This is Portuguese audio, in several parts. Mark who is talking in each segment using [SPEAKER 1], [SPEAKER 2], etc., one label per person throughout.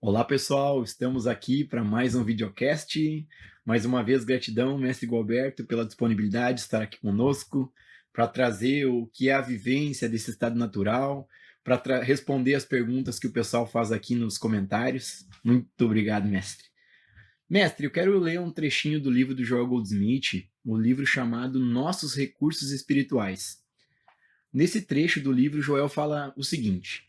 [SPEAKER 1] Olá pessoal, estamos aqui para mais um videocast. Mais uma vez, gratidão, mestre Gualberto, pela disponibilidade de estar aqui conosco para trazer o que é a vivência desse estado natural, para responder as perguntas que o pessoal faz aqui nos comentários. Muito obrigado, mestre. Mestre, eu quero ler um trechinho do livro do Joel Goldsmith, um livro chamado Nossos Recursos Espirituais. Nesse trecho do livro, Joel fala o seguinte: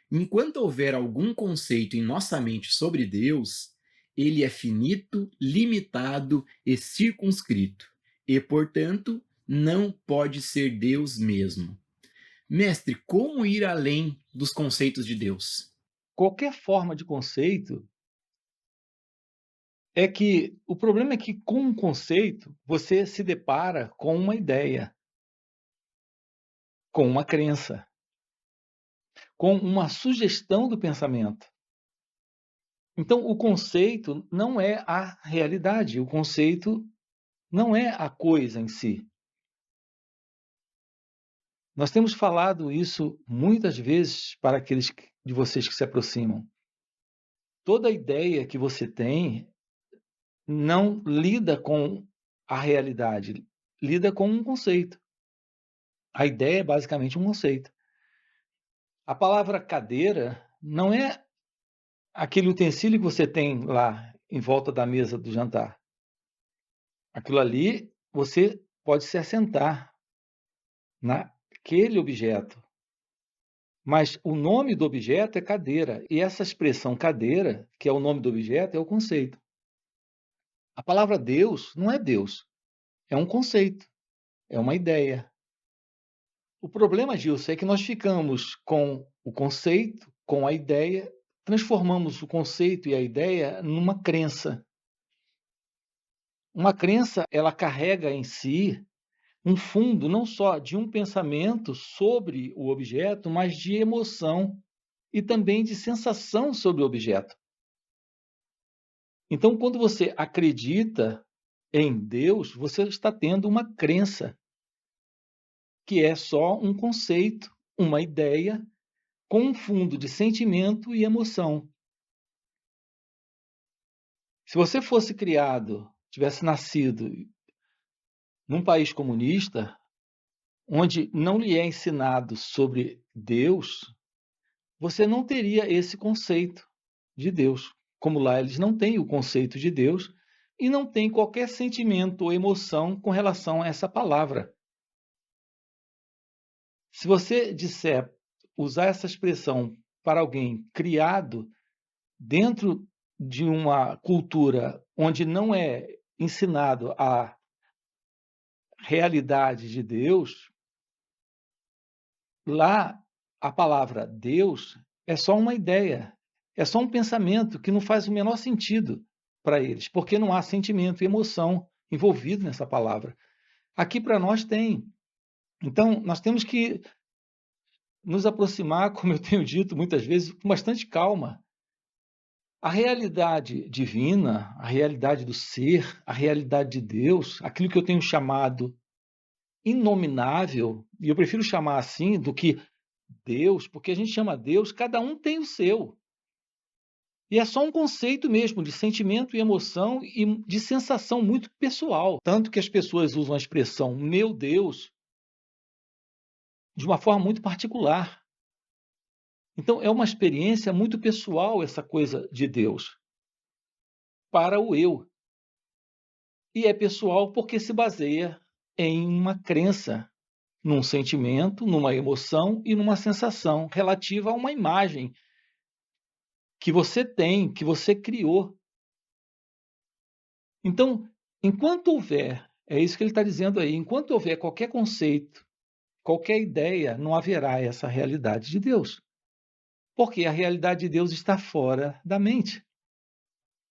[SPEAKER 1] enquanto houver algum conceito em nossa mente sobre Deus, ele é finito, limitado e circunscrito, e, portanto, não pode ser Deus mesmo. Mestre, como ir além dos conceitos de Deus?
[SPEAKER 2] Qualquer forma de conceito é que o problema é que com um conceito você se depara com uma ideia, com uma crença, com uma sugestão do pensamento. Então o conceito não é a realidade, o conceito não é a coisa em si. Nós temos falado isso muitas vezes para aqueles de vocês que se aproximam. Toda ideia que você tem não lida com a realidade, lida com um conceito. A ideia é basicamente um conceito. A palavra cadeira não é aquele utensílio que você tem lá em volta da mesa do jantar. Aquilo ali você pode se assentar naquele objeto. Mas o nome do objeto é cadeira. E essa expressão cadeira, que é o nome do objeto, é o conceito. A palavra Deus não é Deus, é um conceito, é uma ideia. O problema, Gilson, é que nós ficamos com o conceito, com a ideia, transformamos o conceito e a ideia numa crença. Uma crença, ela carrega em si um fundo não só de um pensamento sobre o objeto, mas de emoção e também de sensação sobre o objeto. Então, quando você acredita em Deus, você está tendo uma crença, que é só um conceito, uma ideia com um fundo de sentimento e emoção. Se você fosse criado, tivesse nascido num país comunista, onde não lhe é ensinado sobre Deus, você não teria esse conceito de Deus. Como lá eles não têm o conceito de Deus e não têm qualquer sentimento ou emoção com relação a essa palavra. Se você disser, usar essa expressão para alguém criado dentro de uma cultura onde não é ensinado a realidade de Deus, lá a palavra Deus é só uma ideia, é só um pensamento que não faz o menor sentido para eles, porque não há sentimento e emoção envolvido nessa palavra. Aqui para nós tem. Então, nós temos que nos aproximar, como eu tenho dito muitas vezes, com bastante calma. A realidade divina, a realidade do ser, a realidade de Deus, aquilo que eu tenho chamado inominável, e eu prefiro chamar assim do que Deus, porque a gente chama Deus, cada um tem o seu. E é só um conceito mesmo de sentimento e emoção e de sensação muito pessoal. Tanto que as pessoas usam a expressão meu Deus de uma forma muito particular. Então, é uma experiência muito pessoal essa coisa de Deus para o eu. E é pessoal porque se baseia em uma crença, num sentimento, numa emoção e numa sensação relativa a uma imagem que você tem, que você criou. Então, enquanto houver, é isso que ele está dizendo aí, enquanto houver qualquer conceito, qualquer ideia, não haverá essa realidade de Deus. Porque a realidade de Deus está fora da mente,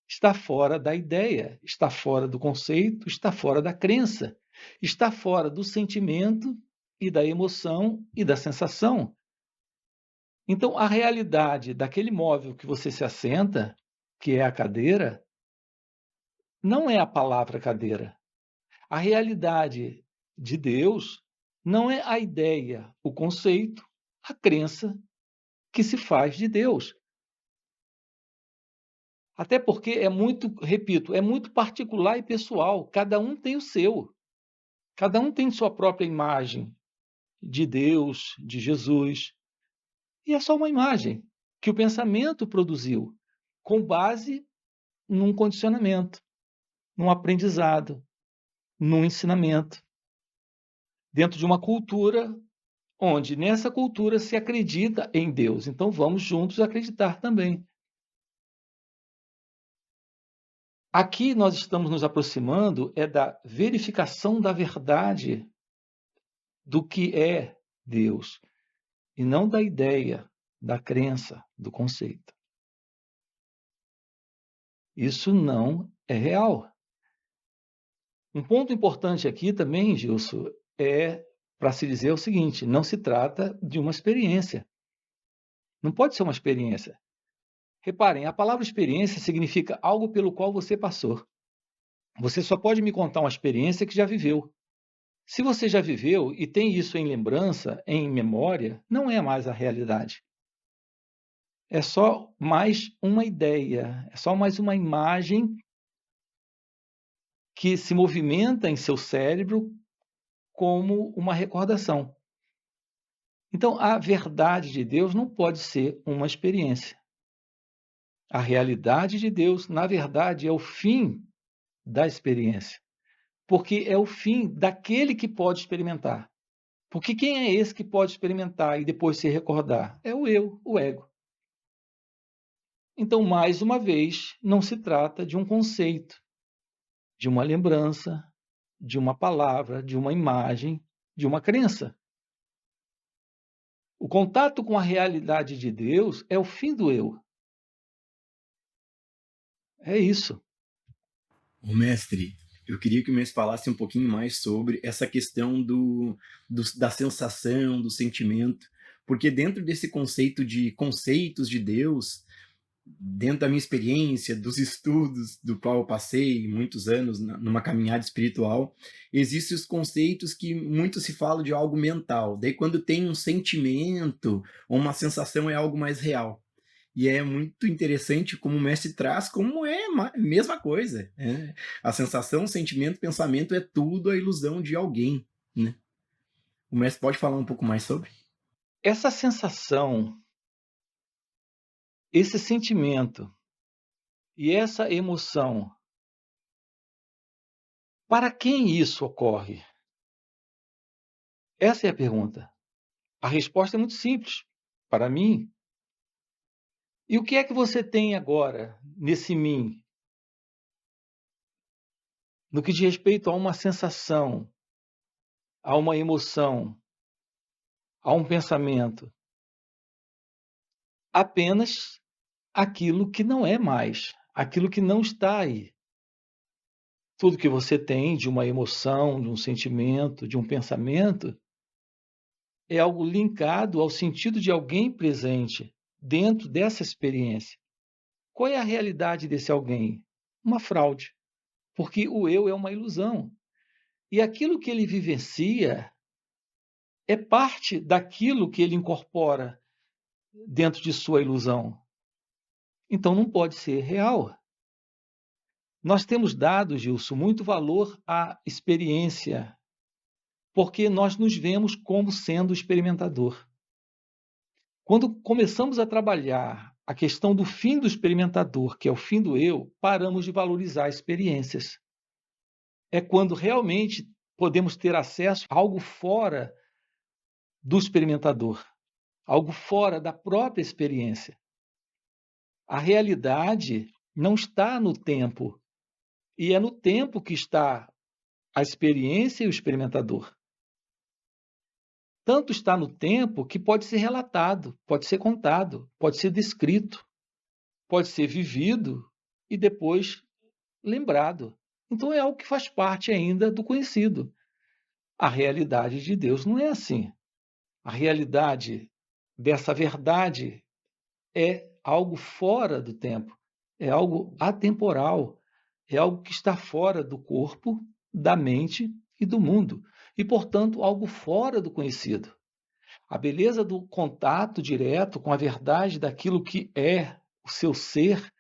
[SPEAKER 2] está fora da ideia, está fora do conceito, está fora da crença, está fora do sentimento e da emoção e da sensação. Então, a realidade daquele móvel que você se assenta, que é a cadeira, não é a palavra cadeira. A realidade de Deus não é a ideia, o conceito, a crença que se faz de Deus. Até porque é muito, repito, é muito particular e pessoal. Cada um tem o seu. Cada um tem sua própria imagem de Deus, de Jesus. E é só uma imagem que o pensamento produziu com base num condicionamento, num aprendizado, num ensinamento, dentro de uma cultura onde nessa cultura se acredita em Deus. Então vamos juntos acreditar também. Aqui nós estamos nos aproximando da verificação da verdade do que é Deus, e não da ideia, da crença, do conceito. Isso não é real. Um ponto importante aqui também, Gilson, é para se dizer o seguinte: não se trata de uma experiência. Não pode ser uma experiência. Reparem, a palavra experiência significa algo pelo qual você passou. Você só pode me contar uma experiência que já viveu. Se você já viveu e tem isso em lembrança, em memória, não é mais a realidade. É só mais uma ideia, é só mais uma imagem que se movimenta em seu cérebro como uma recordação. Então, a verdade de Deus não pode ser uma experiência. A realidade de Deus, na verdade, é o fim da experiência, porque é o fim daquele que pode experimentar. Porque quem é esse que pode experimentar e depois se recordar? É o eu, o ego. Então, mais uma vez, não se trata de um conceito, de uma lembrança, de uma palavra, de uma imagem, de uma crença. O contato com a realidade de Deus é o fim do eu. É isso.
[SPEAKER 1] Ô, mestre, eu queria que o mestre falasse um pouquinho mais sobre essa questão da sensação, do sentimento, porque dentro desse conceito de conceitos de Deus, dentro da minha experiência, dos estudos do qual eu passei muitos anos numa caminhada espiritual, existem os conceitos que muito se fala de algo mental. Daí, quando tem um sentimento ou uma sensação, é algo mais real. E é muito interessante como o mestre traz, como é a mesma coisa. Né? A sensação, sentimento, pensamento é tudo a ilusão de alguém. Né? O mestre pode falar um pouco mais sobre?
[SPEAKER 2] Essa sensação, esse sentimento e essa emoção, para quem isso ocorre? Essa é a pergunta. A resposta é muito simples. Para mim. E o que é que você tem agora nesse mim? No que diz respeito a uma sensação, a uma emoção, a um pensamento? Apenas aquilo que não é mais, aquilo que não está aí. Tudo que você tem de uma emoção, de um sentimento, de um pensamento, é algo linkado ao sentido de alguém presente dentro dessa experiência. Qual é a realidade desse alguém? Uma fraude, porque o eu é uma ilusão. E aquilo que ele vivencia é parte daquilo que ele incorpora dentro de sua ilusão. Então não pode ser real. Nós temos dado, Gilson, muito valor à experiência, porque nós nos vemos como sendo experimentador. Quando começamos a trabalhar a questão do fim do experimentador, que é o fim do eu, paramos de valorizar experiências. É quando realmente podemos ter acesso a algo fora do experimentador, algo fora da própria experiência. A realidade não está no tempo, e é no tempo que está a experiência e o experimentador. Tanto está no tempo que pode ser relatado, pode ser contado, pode ser descrito, pode ser vivido e depois lembrado. Então é algo que faz parte ainda do conhecido. A realidade de Deus não é assim. A realidade dessa verdade é algo fora do tempo, é algo atemporal, é algo que está fora do corpo, da mente e do mundo, e, portanto, algo fora do conhecido. A beleza do contato direto com a verdade daquilo que é o seu ser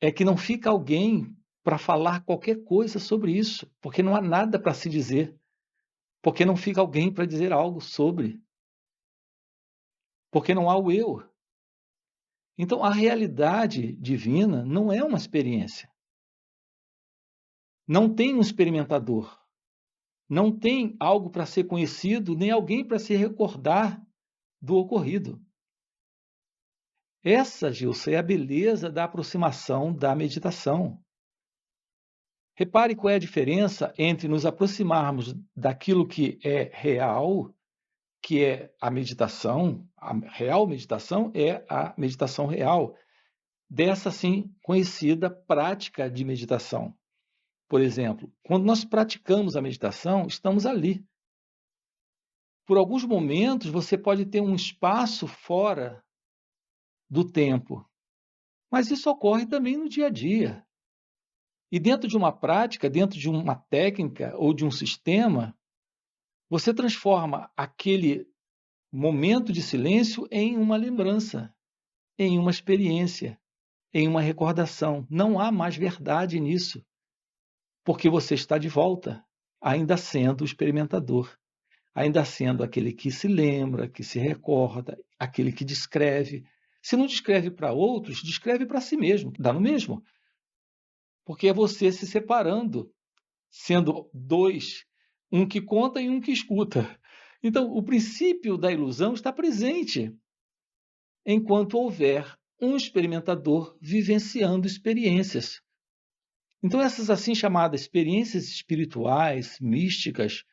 [SPEAKER 2] é que não fica alguém para falar qualquer coisa sobre isso, porque não há nada para se dizer, porque não fica alguém para dizer algo sobre, porque não há o eu. Então, a realidade divina não é uma experiência. Não tem um experimentador. Não tem algo para ser conhecido, nem alguém para se recordar do ocorrido. Essa, Gilson, é a beleza da aproximação da meditação. Repare qual é a diferença entre nos aproximarmos daquilo que é real, que é a meditação, a real meditação é a meditação real, dessa assim conhecida prática de meditação. Por exemplo, quando nós praticamos a meditação, estamos ali. Por alguns momentos, você pode ter um espaço fora do tempo, mas isso ocorre também no dia a dia. E dentro de uma prática, dentro de uma técnica ou de um sistema, você transforma aquele momento de silêncio em uma lembrança, em uma experiência, em uma recordação. Não há mais verdade nisso, porque você está de volta, ainda sendo o experimentador, ainda sendo aquele que se lembra, que se recorda, aquele que descreve. Se não descreve para outros, descreve para si mesmo, dá no mesmo, porque é você se separando, sendo dois, um que conta e um que escuta. Então, o princípio da ilusão está presente enquanto houver um experimentador vivenciando experiências. Então, essas assim chamadas experiências espirituais, místicas,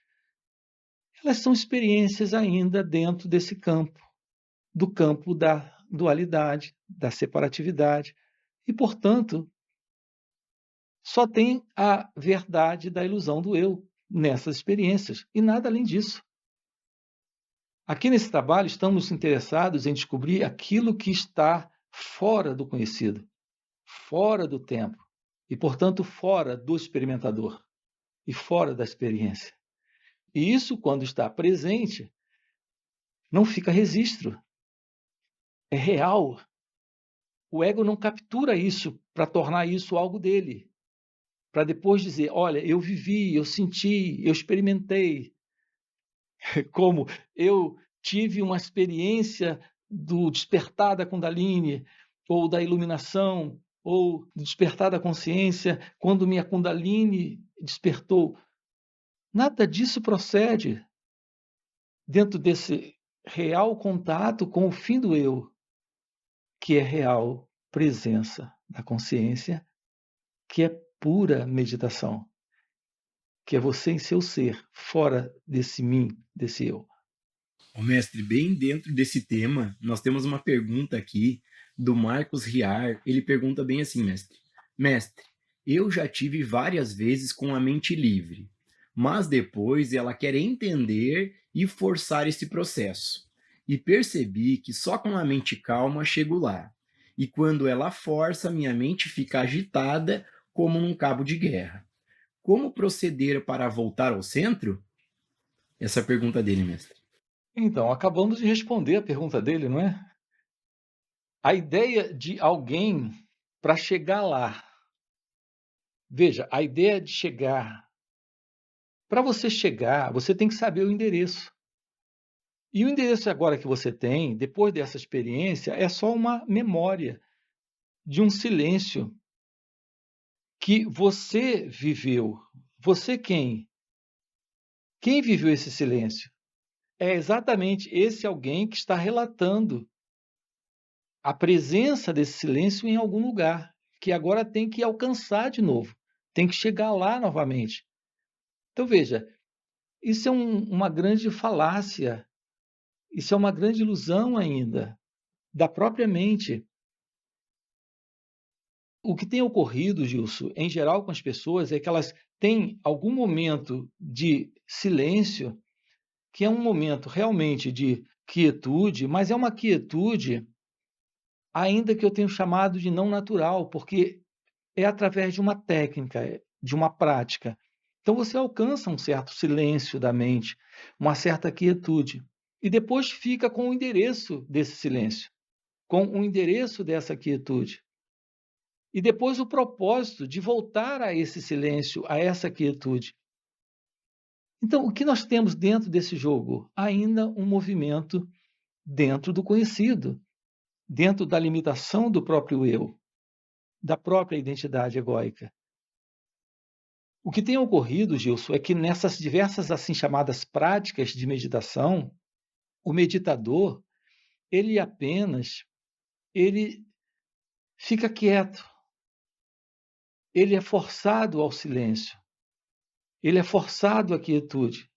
[SPEAKER 2] elas são experiências ainda dentro desse campo, do campo da dualidade, da separatividade. E, portanto, só tem a verdade da ilusão do eu nessas experiências e nada além disso. Aqui nesse trabalho estamos interessados em descobrir aquilo que está fora do conhecido, fora do tempo e, portanto, fora do experimentador e fora da experiência. E isso, quando está presente, não fica registro, é real. O ego não captura isso para tornar isso algo dele, para depois dizer, olha, eu vivi, eu senti, eu experimentei, como eu tive uma experiência do despertar da Kundalini, ou da iluminação, ou do despertar da consciência, quando minha Kundalini despertou. Nada disso procede dentro desse real contato com o fim do eu, que é real presença da consciência, que é pura meditação, que é você em seu ser, fora desse mim, desse eu.
[SPEAKER 1] Ô, mestre, bem dentro desse tema, nós temos uma pergunta aqui do Marcos Riar. Ele pergunta bem assim, mestre. Mestre, eu já tive várias vezes com a mente livre, mas depois ela quer entender e forçar esse processo. E percebi que só com a mente calma chego lá. E quando ela força, minha mente fica agitada como num cabo de guerra. Como proceder para voltar ao centro? Essa é a pergunta dele, mestre.
[SPEAKER 2] Então, acabamos de responder a pergunta dele, não é? A ideia de alguém para chegar lá. Veja, a ideia de chegar. Para você chegar, você tem que saber o endereço. E o endereço agora que você tem, depois dessa experiência, é só uma memória de um silêncio que você viveu. Você quem? Quem viveu esse silêncio? É exatamente esse alguém que está relatando a presença desse silêncio em algum lugar, que agora tem que alcançar de novo, tem que chegar lá novamente. Então, veja, isso é uma grande falácia, isso é uma grande ilusão ainda da própria mente. O que tem ocorrido, Gilson, em geral com as pessoas, é que elas têm algum momento de silêncio, que é um momento realmente de quietude, mas é uma quietude ainda que eu tenho chamado de não natural, porque é através de uma técnica, de uma prática. Então você alcança um certo silêncio da mente, uma certa quietude, e depois fica com o endereço desse silêncio, com o endereço dessa quietude. e depois o propósito de voltar a esse silêncio, a essa quietude. Então, o que nós temos dentro desse jogo? Ainda um movimento dentro do conhecido, dentro da limitação do próprio eu, da própria identidade egóica. O que tem ocorrido, Gilson, é que nessas diversas assim chamadas práticas de meditação, o meditador, ele apenas ele fica quieto, ele é forçado ao silêncio, ele é forçado à quietude.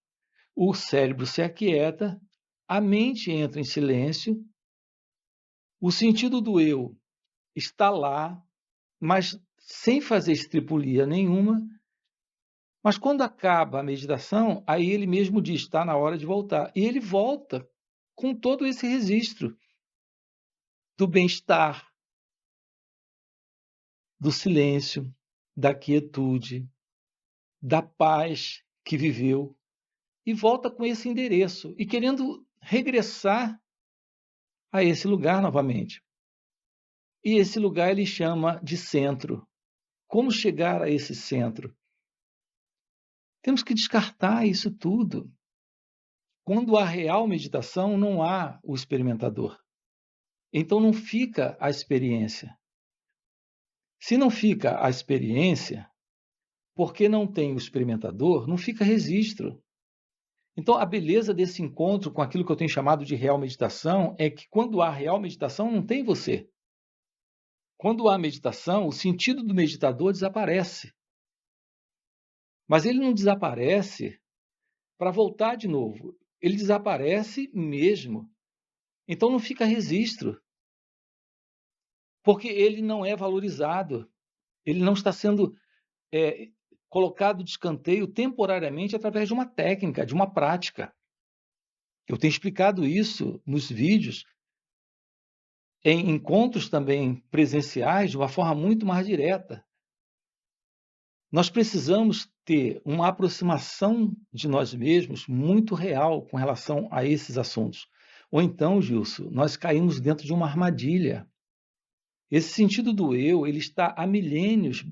[SPEAKER 2] O cérebro se aquieta, a mente entra em silêncio, o sentido do eu está lá, mas sem fazer estripulia nenhuma. Mas quando acaba a meditação, aí ele mesmo diz: está na hora de voltar. E ele volta com todo esse registro do bem-estar, do silêncio, da quietude, da paz que viveu, e volta com esse endereço e querendo regressar a esse lugar novamente. E esse lugar ele chama de centro. Como chegar a esse centro? Temos que descartar isso tudo. Quando há real meditação, não há o experimentador. Então não fica a experiência. Se não fica a experiência, porque não tem o experimentador, não fica registro. Então a beleza desse encontro com aquilo que eu tenho chamado de real meditação é que quando há real meditação, não tem você. Quando há meditação, o sentido do meditador desaparece. Mas ele não desaparece para voltar de novo. Ele desaparece mesmo. Então não fica registro. Porque ele não é valorizado. Ele não está sendo colocado de escanteio temporariamente através de uma técnica, de uma prática. Eu tenho explicado isso nos vídeos, em encontros também presenciais, de uma forma muito mais direta. Nós precisamos ter uma aproximação de nós mesmos muito real com relação a esses assuntos. Ou então, Gilson, nós caímos dentro de uma armadilha. Esse sentido do eu, ele está há milênios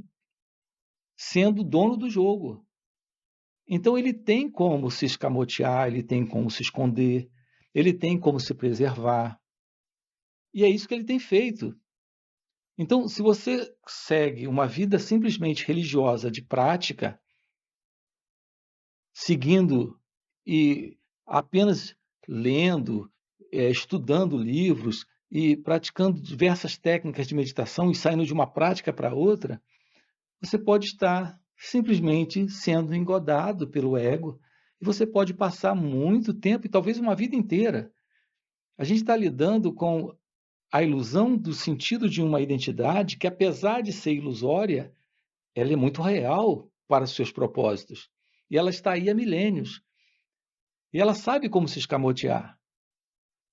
[SPEAKER 2] sendo dono do jogo. Então ele tem como se escamotear, ele tem como se esconder, ele tem como se preservar. E é isso que ele tem feito. Então, se você segue uma vida simplesmente religiosa de prática, seguindo e apenas lendo, estudando livros e praticando diversas técnicas de meditação e saindo de uma prática para outra, você pode estar simplesmente sendo engodado pelo ego e você pode passar muito tempo e talvez uma vida inteira. A gente está lidando com a ilusão do sentido de uma identidade que, apesar de ser ilusória, ela é muito real para os seus propósitos. E ela está aí há milênios. E ela sabe como se escamotear.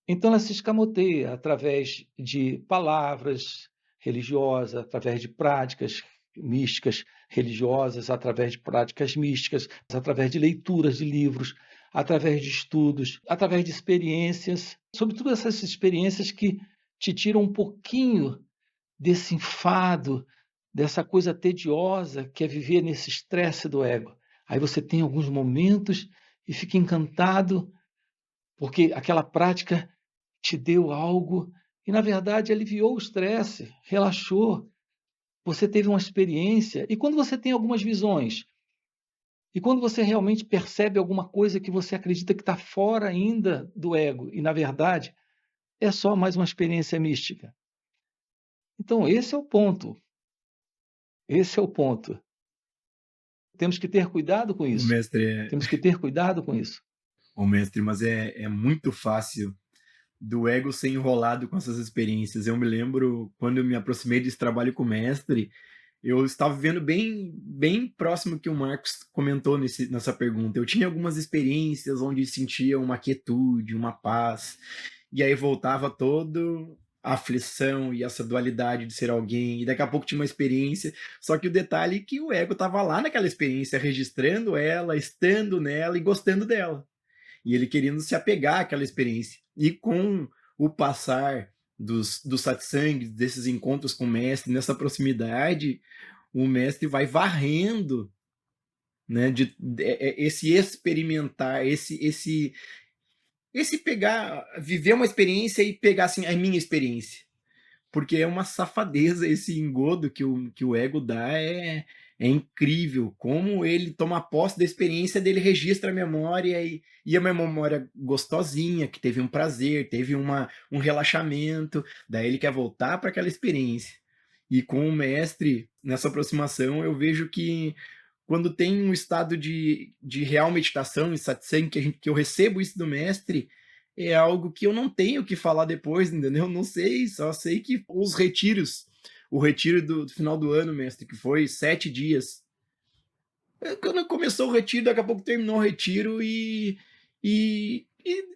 [SPEAKER 2] Então ela se escamoteia através de palavras religiosas, através de práticas místicas religiosas, através de práticas místicas, através de leituras de livros, através de estudos, através de experiências, sobretudo essas experiências que te tiram um pouquinho desse enfado, dessa coisa tediosa que é viver nesse estresse do ego. Aí você tem alguns momentos e fica encantado porque aquela prática te deu algo e, na verdade, aliviou o estresse, relaxou. Você teve uma experiência. E quando você tem algumas visões, e quando você realmente percebe alguma coisa que você acredita que está fora ainda do ego, e, na verdade, é só mais uma experiência mística. Então, esse é o ponto. Esse é o ponto. Temos que ter cuidado com
[SPEAKER 1] O
[SPEAKER 2] isso.
[SPEAKER 1] mestre,
[SPEAKER 2] Temos que ter cuidado com isso.
[SPEAKER 1] o mestre, mas é muito fácil do ego ser enrolado com essas experiências. Eu me lembro quando eu me aproximei desse trabalho com o mestre, eu estava vivendo bem próximo que o Marcos comentou nessa pergunta. Eu tinha algumas experiências onde sentia uma quietude, uma paz, e aí voltava todo a aflição e essa dualidade de ser alguém, e daqui a pouco tinha uma experiência, só que o detalhe é que o ego estava lá naquela experiência, registrando ela, estando nela e gostando dela. E ele querendo se apegar àquela experiência. E com o passar dos satsangs, desses encontros com o mestre, nessa proximidade, o mestre vai varrendo, né, esse experimentar, esse pegar, viver uma experiência e pegar assim, a minha experiência. Porque é uma safadeza esse engodo que o ego dá, é incrível. Como ele toma posse da experiência dele, registra a memória e é uma memória gostosinha, que teve um prazer, teve um relaxamento, daí ele quer voltar para aquela experiência. E com o mestre, nessa aproximação, eu vejo que quando tem um estado de real meditação e satsang, que eu recebo isso do mestre, é algo que eu não tenho que falar depois, entendeu? Não sei, só sei que os retiros, o retiro do final do ano, mestre, que foi 7 dias. Quando começou o retiro, daqui a pouco terminou o retiro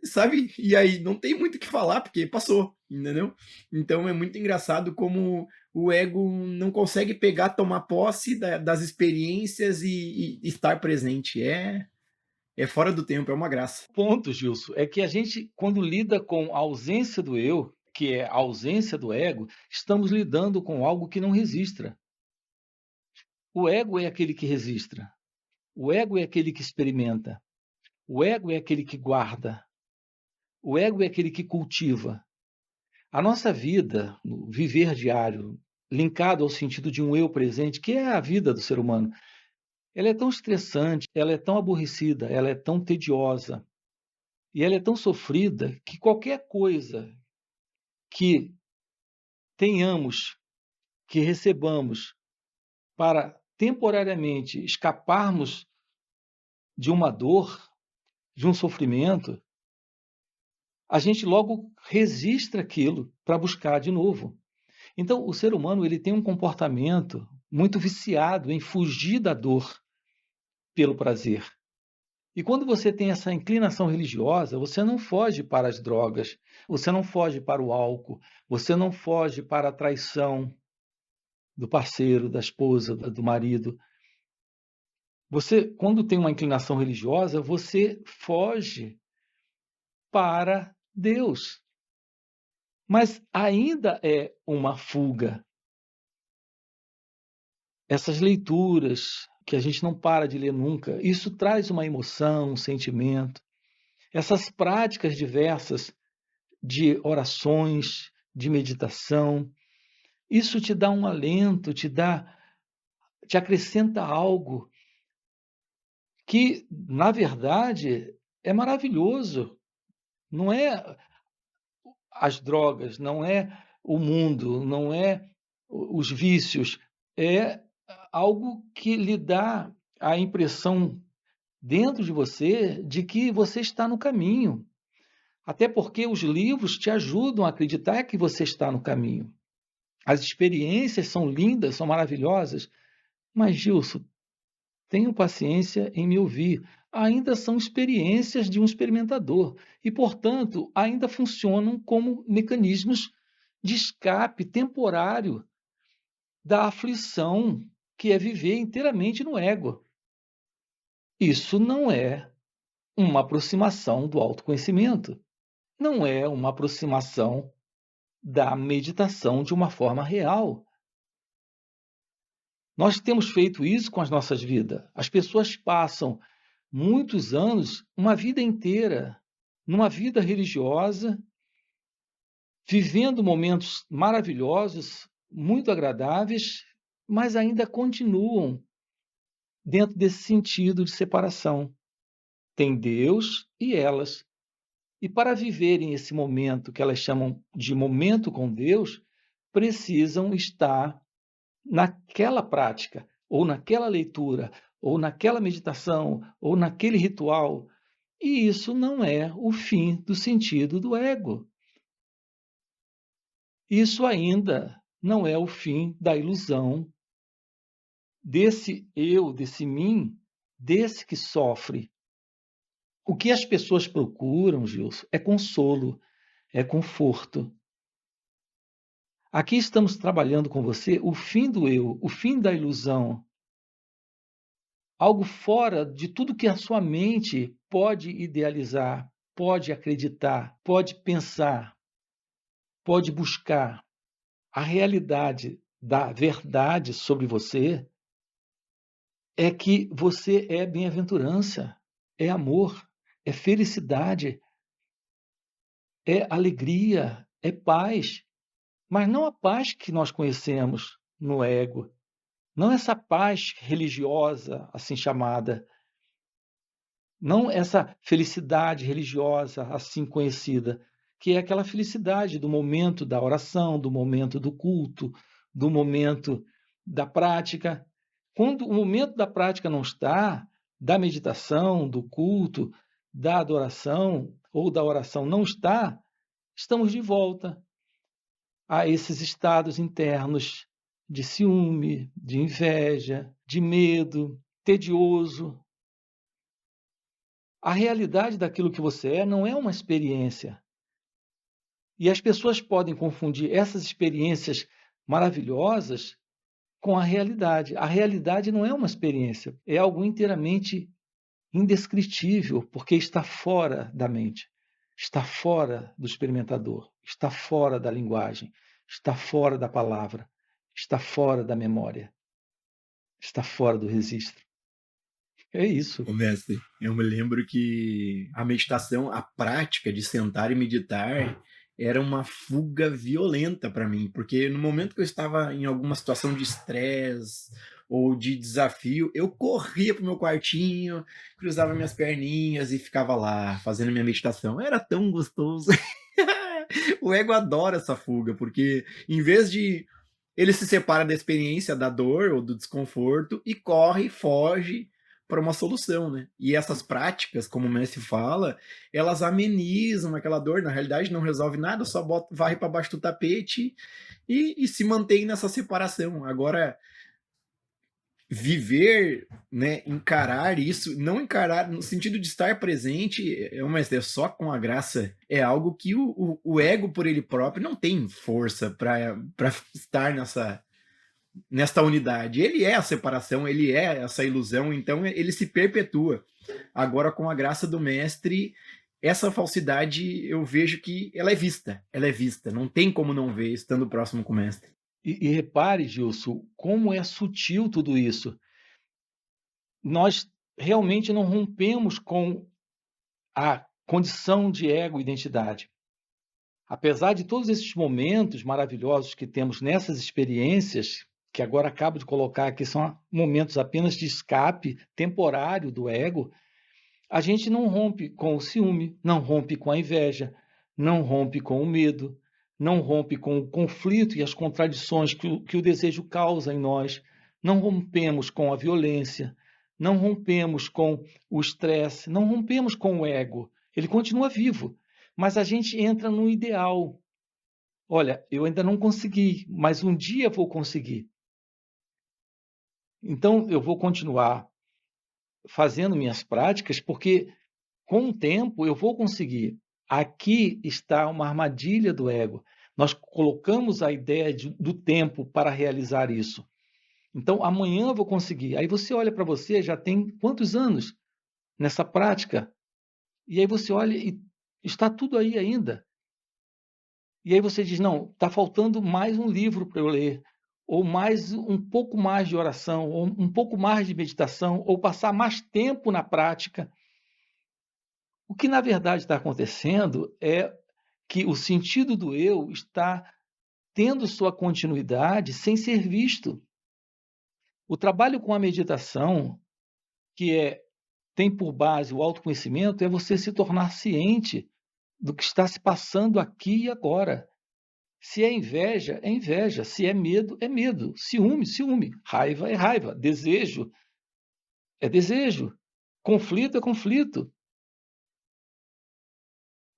[SPEAKER 1] sabe? E aí, não tem muito o que falar, porque passou, entendeu? Então é muito engraçado como o ego não consegue pegar, tomar posse das experiências e estar presente. É fora do tempo, é uma graça.
[SPEAKER 2] Ponto, Gilson, é que a gente, quando lida com a ausência do eu, que é a ausência do ego, estamos lidando com algo que não registra. O ego é aquele que registra. O ego é aquele que experimenta. O ego é aquele que guarda. O ego é aquele que cultiva. A nossa vida, o viver diário, linkado ao sentido de um eu presente, que é a vida do ser humano, ela é tão estressante, ela é tão aborrecida, ela é tão tediosa e ela é tão sofrida que qualquer coisa que tenhamos, que recebamos para temporariamente escaparmos de uma dor, de um sofrimento, a gente logo registra aquilo para buscar de novo. Então, o ser humano ele tem um comportamento muito viciado em fugir da dor pelo prazer. E quando você tem essa inclinação religiosa, você não foge para as drogas, você não foge para o álcool, você não foge para a traição do parceiro, da esposa, do marido. Você, quando tem uma inclinação religiosa, você foge para Deus. Mas ainda é uma fuga. Essas leituras que a gente não para de ler nunca, isso traz uma emoção, um sentimento. Essas práticas diversas de orações, de meditação, isso te dá um alento, te acrescenta algo que, na verdade, é maravilhoso. Não é as drogas, não é o mundo, não é os vícios, é algo que lhe dá a impressão dentro de você de que você está no caminho. Até porque os livros te ajudam a acreditar que você está no caminho. As experiências são lindas, são maravilhosas, mas, Gilson, tenham paciência em me ouvir. Ainda são experiências de um experimentador e, portanto, ainda funcionam como mecanismos de escape temporário da aflição que é viver inteiramente no ego. Isso não é uma aproximação do autoconhecimento, não é uma aproximação da meditação de uma forma real. Nós temos feito isso com as nossas vidas. As pessoas passam muitos anos, uma vida inteira, numa vida religiosa, vivendo momentos maravilhosos, muito agradáveis, mas ainda continuam dentro desse sentido de separação. Tem Deus e elas. E para viverem esse momento que elas chamam de momento com Deus, precisam estar naquela prática, ou naquela leitura, ou naquela meditação, ou naquele ritual. E isso não é o fim do sentido do ego. Isso ainda não é o fim da ilusão desse eu, desse mim, desse que sofre. O que as pessoas procuram, Gilson, é consolo, é conforto. Aqui estamos trabalhando com você o fim do eu, o fim da ilusão. Algo fora de tudo que a sua mente pode idealizar, pode acreditar, pode pensar. pode buscar a realidade da verdade sobre você, é que você é bem-aventurança, é amor, é felicidade, é alegria, é paz, mas não a paz que nós conhecemos no ego, não essa paz religiosa, assim chamada, não essa felicidade religiosa, assim conhecida, que é aquela felicidade do momento da oração, do momento do culto, do momento da prática. Quando o momento da prática não está, da meditação, do culto, da adoração ou da oração não está, estamos de volta a esses estados internos de ciúme, de inveja, de medo, tedioso. A realidade daquilo que você é não é uma experiência. E as pessoas podem confundir essas experiências maravilhosas com a realidade. A realidade não é uma experiência, é algo inteiramente indescritível, porque está fora da mente, está fora do experimentador, está fora da linguagem, está fora da palavra, está fora da memória, está fora do registro. É isso.
[SPEAKER 1] Ô, mestre, eu me lembro que a meditação, a prática de sentar e meditar, era uma fuga violenta para mim, porque no momento que eu estava em alguma situação de estresse ou de desafio, eu corria pro meu quartinho, cruzava minhas perninhas e ficava lá fazendo minha meditação. Era tão gostoso. O ego adora essa fuga, porque em vez de ele se separa da experiência da dor ou do desconforto e corre, foge para uma solução, né? E essas práticas, como o Messi fala, elas amenizam aquela dor. Na realidade, não resolve nada, só bota, varre para baixo do tapete e se mantém nessa separação. Agora, viver, né, encarar isso, não encarar no sentido de estar presente, é só com a graça, é algo que o ego por ele próprio não tem força para estar nesta unidade. Ele é a separação, ele é essa ilusão, então ele se perpetua. Agora, com a graça do mestre, essa falsidade eu vejo que ela é vista, não tem como não ver estando próximo com o mestre.
[SPEAKER 2] E repare, Gilson, como é sutil tudo isso. Nós realmente não rompemos com a condição de ego-identidade. Apesar de todos esses momentos maravilhosos que temos nessas experiências, que agora acabo de colocar aqui, são momentos apenas de escape temporário do ego, a gente não rompe com o ciúme, não rompe com a inveja, não rompe com o medo, não rompe com o conflito e as contradições que o desejo causa em nós, não rompemos com a violência, não rompemos com o estresse, não rompemos com o ego. Ele continua vivo, mas a gente entra no ideal. Olha, eu ainda não consegui, mas um dia vou conseguir. Então, eu vou continuar fazendo minhas práticas, porque com o tempo eu vou conseguir. Aqui está uma armadilha do ego. Nós colocamos a ideia do tempo para realizar isso. Então, amanhã eu vou conseguir. Aí você olha para você, já tem quantos anos nessa prática? E aí você olha e está tudo aí ainda. E aí você diz, não, está faltando mais um livro para eu ler, ou mais um pouco mais de oração, ou um pouco mais de meditação, ou passar mais tempo na prática. O que na verdade está acontecendo é que o sentido do eu está tendo sua continuidade sem ser visto. O trabalho com a meditação, tem por base o autoconhecimento, é você se tornar ciente do que está se passando aqui e agora. Se é inveja, é inveja. Se é medo, é medo. Ciúme, ciúme. Raiva é raiva. Desejo é desejo. Conflito é conflito.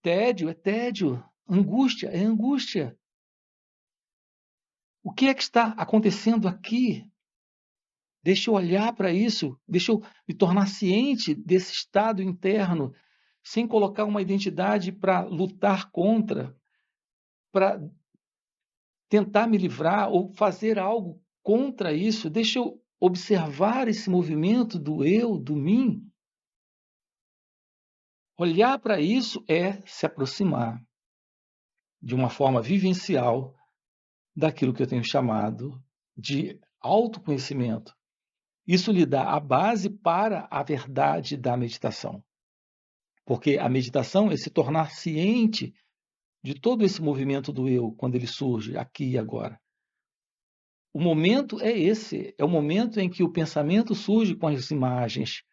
[SPEAKER 2] Tédio é tédio. Angústia é angústia. O que é que está acontecendo aqui? Deixa eu olhar para isso, deixa eu me tornar ciente desse estado interno, sem colocar uma identidade para lutar contra, para tentar me livrar ou fazer algo contra isso. Deixa eu observar esse movimento do eu, do mim. Olhar para isso é se aproximar. de uma forma vivencial daquilo que eu tenho chamado de autoconhecimento. Isso lhe dá a base para a verdade da meditação. Porque a meditação é se tornar ciente de todo esse movimento do eu, quando ele surge aqui e agora. O momento é esse, é o momento em que o pensamento surge com as imagens,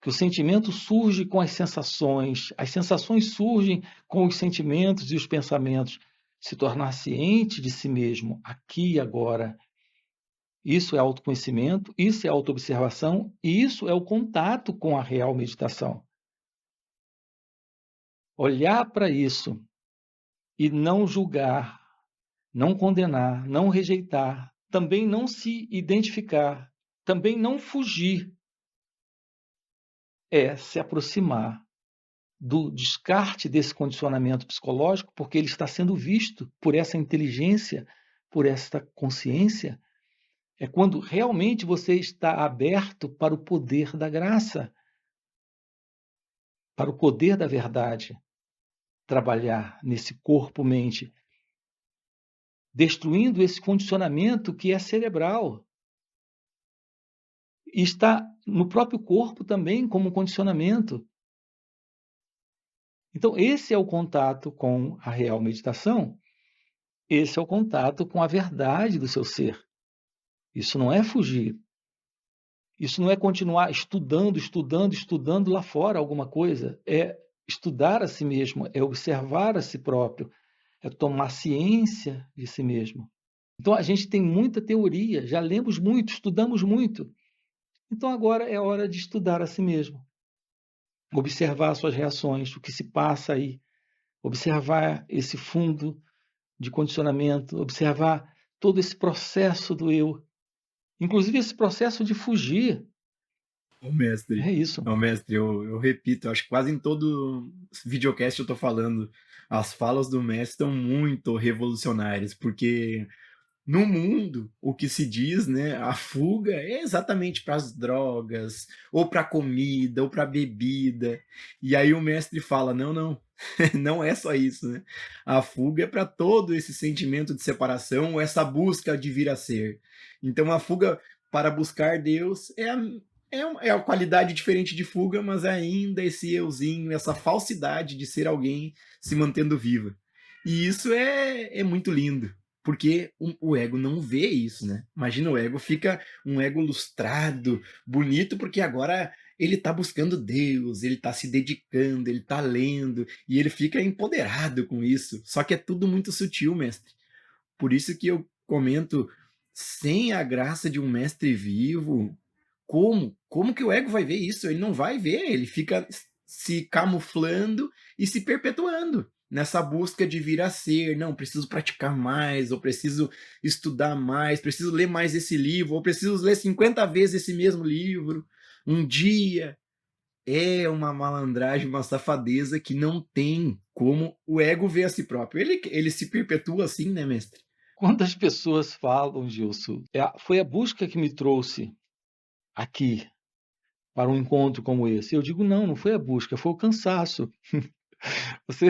[SPEAKER 2] que o sentimento surge com as sensações surgem com os sentimentos e os pensamentos. Se tornar ciente de si mesmo, aqui e agora. Isso é autoconhecimento, isso é autoobservação, e isso é o contato com a real meditação. Olhar para isso e não julgar, não condenar, não rejeitar, também não se identificar, também não fugir, é se aproximar do descarte desse condicionamento psicológico, porque ele está sendo visto por essa inteligência, por essa consciência. É quando realmente você está aberto para o poder da graça, para o poder da verdade, trabalhar nesse corpo-mente, destruindo esse condicionamento que é cerebral. E está no próprio corpo também como condicionamento. Então, esse é o contato com a real meditação, esse é o contato com a verdade do seu ser. Isso não é fugir. Isso não é continuar estudando lá fora alguma coisa. É estudar a si mesmo, é observar a si próprio, é tomar ciência de si mesmo. Então, a gente tem muita teoria, já lemos muito, estudamos muito. Então, agora é hora de estudar a si mesmo. Observar suas reações, o que se passa aí. Observar esse fundo de condicionamento, observar todo esse processo do eu. Inclusive esse processo de fugir.
[SPEAKER 1] Ô mestre,
[SPEAKER 2] É isso.
[SPEAKER 1] ô mestre, eu repito, acho que quase em todo videocast eu tô falando, as falas do mestre estão muito revolucionárias, porque no mundo, o que se diz, né, a fuga é exatamente para as drogas, ou para comida, ou para bebida. E aí o mestre fala: não, não, não é só isso, né? A fuga é para todo esse sentimento de separação, ou essa busca de vir a ser. Então a fuga para buscar Deus é a qualidade diferente de fuga, mas ainda esse euzinho, essa falsidade de ser alguém se mantendo viva. E isso é muito lindo, porque o ego não vê isso, né? Imagina, o ego fica um ego lustrado, bonito, porque agora ele está buscando Deus, ele está se dedicando, ele está lendo, e ele fica empoderado com isso. Só que é tudo muito sutil, mestre. Por isso que eu comento, sem a graça de um mestre vivo, como? Como que o ego vai ver isso? Ele não vai ver, ele fica se camuflando e se perpetuando nessa busca de vir a ser. Não, preciso praticar mais, ou preciso estudar mais, preciso ler mais esse livro, ou preciso ler 50 vezes esse mesmo livro. Um dia é uma malandragem, uma safadeza que não tem como o ego ver a si próprio. Ele se perpetua assim, né, mestre?
[SPEAKER 2] Quantas pessoas falam, Gilson? Foi a busca que me trouxe aqui para um encontro como esse. Eu digo, não, não foi a busca, foi o cansaço. Você,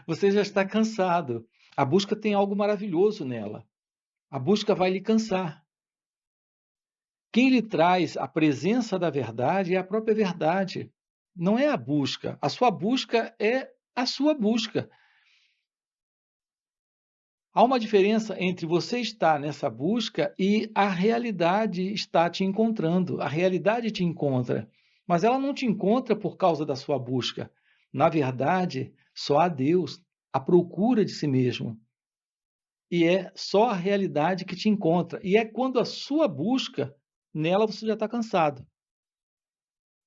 [SPEAKER 2] você já está cansado. A busca tem algo maravilhoso nela. A busca vai lhe cansar. Quem lhe traz a presença da verdade é a própria verdade. Não é a busca. A sua busca é a sua busca. Há uma diferença entre você estar nessa busca e a realidade está te encontrando. A realidade te encontra, mas ela não te encontra por causa da sua busca. Na verdade, só há Deus, a procura de si mesmo. E é só a realidade que te encontra. E é quando a sua busca, nela você já está cansado.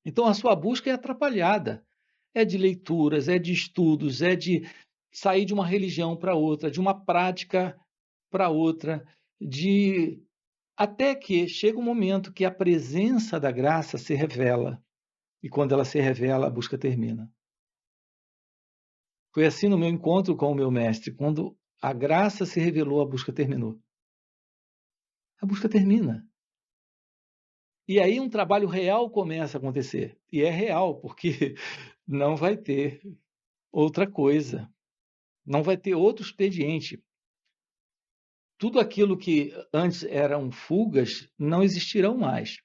[SPEAKER 2] Então a sua busca é atrapalhada. É de leituras, é de estudos, é de sair de uma religião para outra, de uma prática para outra, de até que chega um momento que a presença da graça se revela. E quando ela se revela, a busca termina. Foi assim no meu encontro com o meu mestre. Quando a graça se revelou, a busca terminou. A busca termina. E aí um trabalho real começa a acontecer. E é real, porque não vai ter outra coisa. Não vai ter outro expediente. Tudo aquilo que antes eram fugas não existirão mais.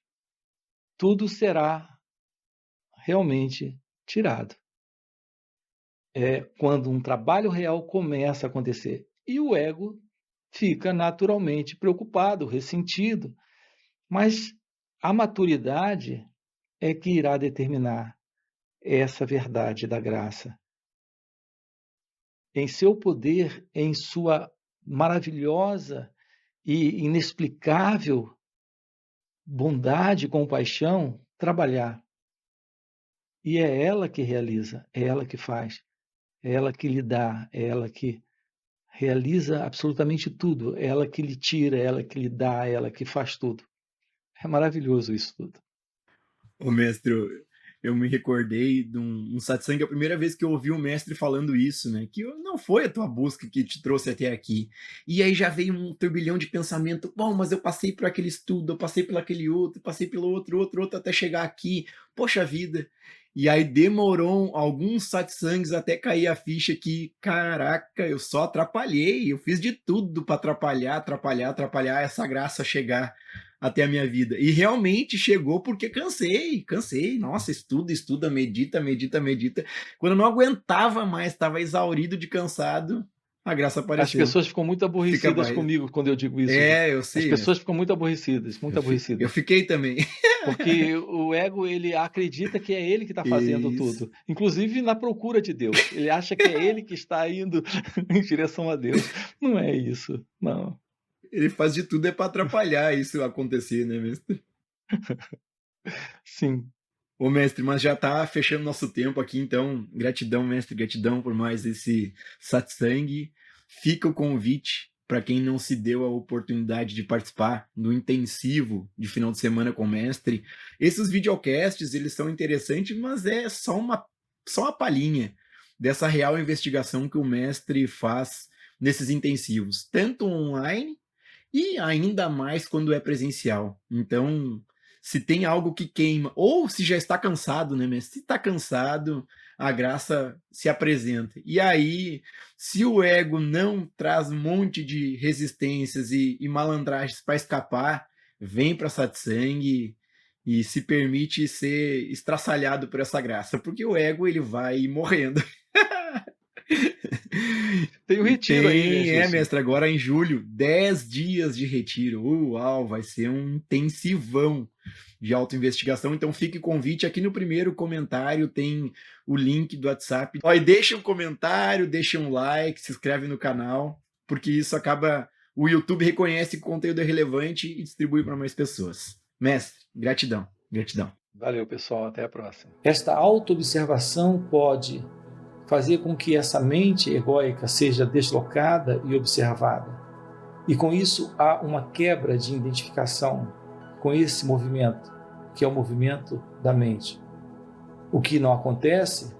[SPEAKER 2] Tudo será realmente tirado. É quando um trabalho real começa a acontecer. E o ego fica naturalmente preocupado, ressentido. Mas a maturidade é que irá determinar essa verdade da graça. Em seu poder, em sua maravilhosa e inexplicável bondade e compaixão, trabalhar. E é ela que realiza, é ela que faz, é ela que lhe dá, é ela que realiza absolutamente tudo, é ela que lhe tira, é ela que lhe dá, é ela que faz tudo. É maravilhoso isso tudo.
[SPEAKER 1] Ô, mestre, eu me recordei de um satsang, a primeira vez que eu ouvi o mestre falando isso, né? Que não foi a tua busca que te trouxe até aqui. E aí já veio um turbilhão de pensamento. Bom, mas eu passei por aquele estudo, eu passei por aquele outro, passei pelo outro, até chegar aqui. Poxa vida. E aí demorou alguns satsangs até cair a ficha que, caraca, eu só atrapalhei. Eu fiz de tudo para atrapalhar essa graça chegar até a minha vida. E realmente chegou porque cansei. Nossa, estuda, medita. Quando eu não aguentava mais, estava exaurido de cansado, a graça
[SPEAKER 2] As
[SPEAKER 1] apareceu.
[SPEAKER 2] pessoas ficam muito
[SPEAKER 1] Fica
[SPEAKER 2] aborrecidas
[SPEAKER 1] mais.
[SPEAKER 2] comigo quando eu digo isso.
[SPEAKER 1] Eu
[SPEAKER 2] As
[SPEAKER 1] sei,
[SPEAKER 2] pessoas
[SPEAKER 1] mestre.
[SPEAKER 2] ficam muito aborrecidas, muito
[SPEAKER 1] Eu
[SPEAKER 2] aborrecidas.
[SPEAKER 1] fiquei também.
[SPEAKER 2] Porque o ego, ele acredita que é ele que está fazendo
[SPEAKER 1] Isso.
[SPEAKER 2] tudo, inclusive na procura de Deus. Ele acha que é ele que está indo em direção a Deus. Não é isso, não.
[SPEAKER 1] Ele faz de tudo para atrapalhar isso acontecer, né, mestre?
[SPEAKER 2] Sim.
[SPEAKER 1] Ô, mestre, mas já tá fechando nosso tempo aqui, então gratidão, mestre, gratidão por mais esse satsang. Fica o convite para quem não se deu a oportunidade de participar do intensivo de final de semana com o mestre. Esses videocasts, eles são interessantes, mas é só uma palhinha dessa real investigação que o mestre faz nesses intensivos, tanto online e ainda mais quando é presencial. Então, se tem algo que queima, ou se já está cansado, né? Mas se está cansado, a graça se apresenta. E aí, se o ego não traz um monte de resistências e malandragens para escapar, vem para satsang e se permite ser estraçalhado por essa graça, porque o ego ele vai morrendo.
[SPEAKER 2] Tem o retiro aí, né, Gilson?
[SPEAKER 1] Mestre, agora em julho, 10 dias de retiro. Uau, vai ser um intensivão de autoinvestigação. Então fique convite aqui no primeiro comentário, tem o link do WhatsApp. Ó, e deixa um comentário, deixa um like, se inscreve no canal, porque isso acaba. O YouTube reconhece que o conteúdo é relevante e distribui para mais pessoas. Mestre, gratidão.
[SPEAKER 2] Valeu, pessoal. Até a próxima. Esta autoobservação pode fazer com que essa mente egóica seja deslocada e observada. E com isso há uma quebra de identificação com esse movimento, que é o movimento da mente. O que não acontece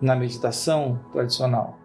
[SPEAKER 2] na meditação tradicional.